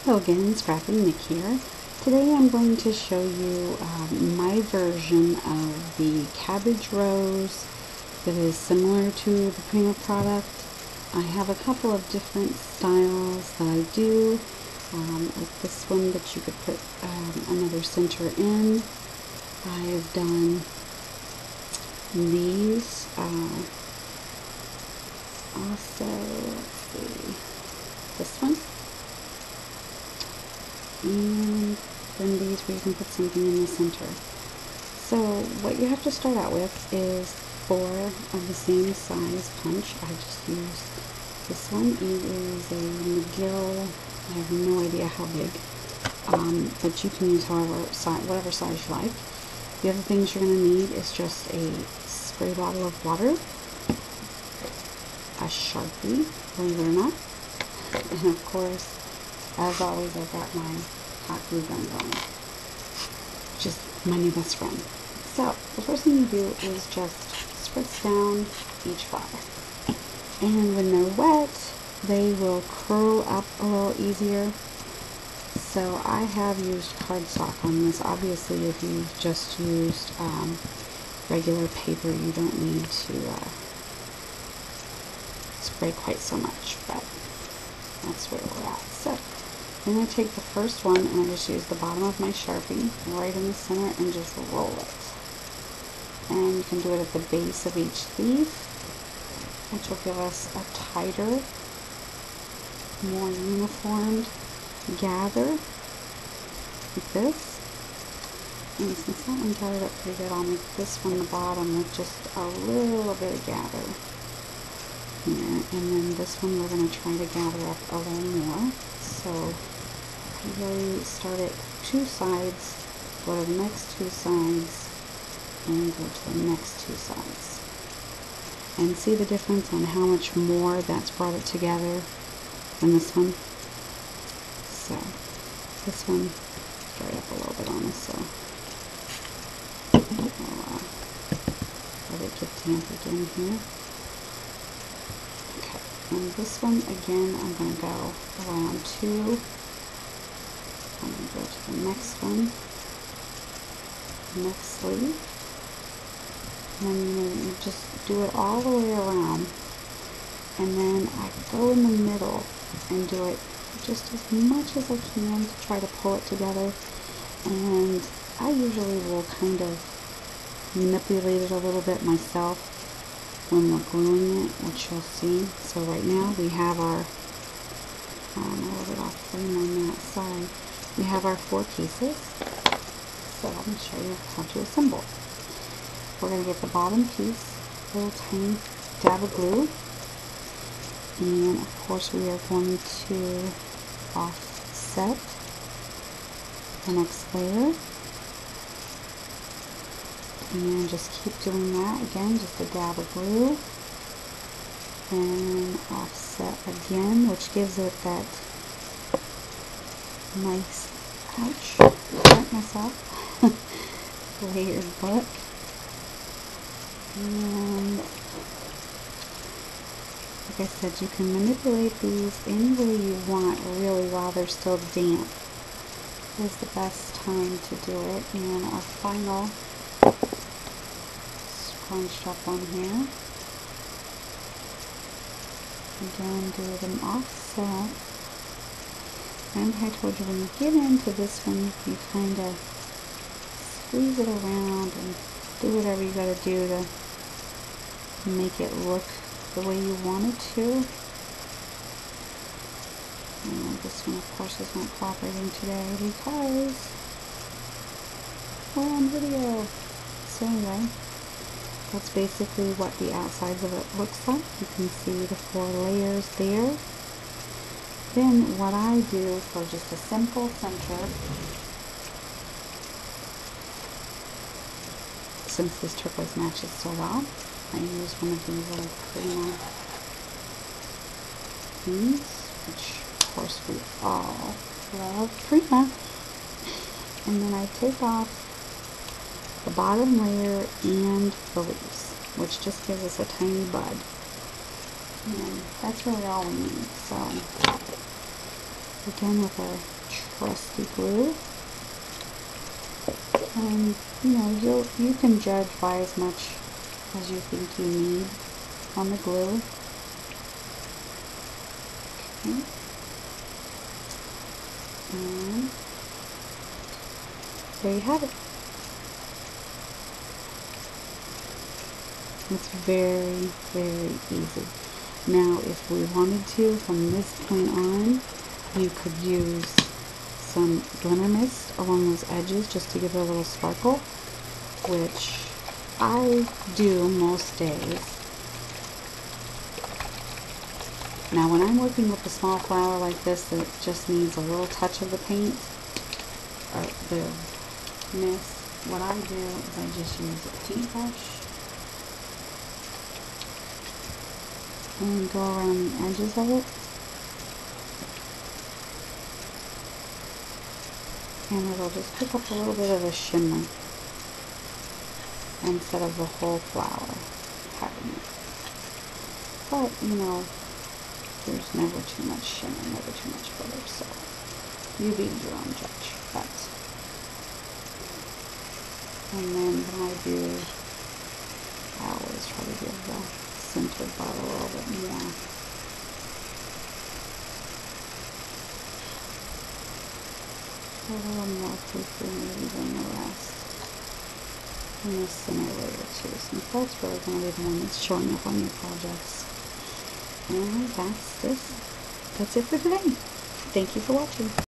Hello again, Scrappy Nick here. Today I'm going to show you my version of the Cabbage Rose that is similar to the Prima product. I have a couple of different styles that I do, like this one that you could put another center in. I've done these also, let's see, this one. And then these where you can put something in the center. So what you have to start out with is 4 of the same size punch. I just used this one. It is a McGill. I have no idea how big, but you can use whatever size you like. The other things you're going to need is just a spray bottle of water, a Sharpie, believe it or not, and of course, as always, I've got my hot glue gun going, which is my new best friend. So, the first thing you do is just spritz down each flower. And when they're wet, they will curl up a little easier. So, I have used cardstock on this. Obviously, if you've just used regular paper, you don't need to spray quite so much, but that's where we're at. So, then I take the first one and I just use the bottom of my Sharpie right in the center and just roll it. And you can do it at the base of each leaf, which will give us a tighter, more uniformed gather, like this. And since that one gathered up pretty good, I'll make this one the bottom with just a little bit of gather here. And then this one we're going to try to gather up a little more. So really start at 2 sides, go to the next 2 sides, and go to the next 2 sides. And see the difference on how much more that's brought it together than this one? So, this one dried up a little bit on us, so I'll let it get damp again here. Okay, and this one again, I'm going to go around 2. I'm going to go to the next one, next sleeve, and then you just do it all the way around, and then I go in the middle and do it just as much as I can to try to pull it together. And I usually will kind of manipulate it a little bit myself when we're gluing it, which you'll see. So right now we have our, a little bit off frame on that side. We have our 4 pieces, so let me show you how to assemble. We're going to get the bottom piece, a little tiny dab of glue, and of course we are going to offset the next layer, and just keep doing that again, just a dab of glue, and offset again, which gives it that nice, ouch, hurt myself, layered look. And like I said, you can manipulate these any way you want, really, while they're still damp is the best time to do it. And our final scrunched up one here. Again, do them offset. And I told you, when you get into this one, you kind of squeeze it around and do whatever you gotta do to make it look the way you want it to. And this one, of course, is not cooperating today because we're on video. So anyway, that's basically what the outsides of it looks like. You can see the 4 layers there. Then what I do for just a simple center, since this turquoise matches so well, I use one of these little Prima things, which of course we all love Prima. And then I take off the bottom layer and the leaves, which just gives us a tiny bud. And that's really all we need. So again, with our crusty glue. And you know, you can judge by as much as you think you need on the glue. Okay. And there you have it. It's very, very easy. Now, if we wanted to, from this point on, you could use some glimmer mist along those edges just to give it a little sparkle, which I do most days. Now, when I'm working with a small flower like this that just needs a little touch of the paint, or the mist, what I do is I just use a paintbrush and go around the edges of it, and it'll just pick up a little bit of a shimmer instead of the whole flower having it. But you know, there's never too much shimmer, never too much glitter, so you be your own judge. But and then when I do, I always try to give the center part a little bit more. A little more quickly maybe than the rest. And the center layer too, since that's really going to be the one that's showing up on your projects. And that's it for today. Thank you for watching.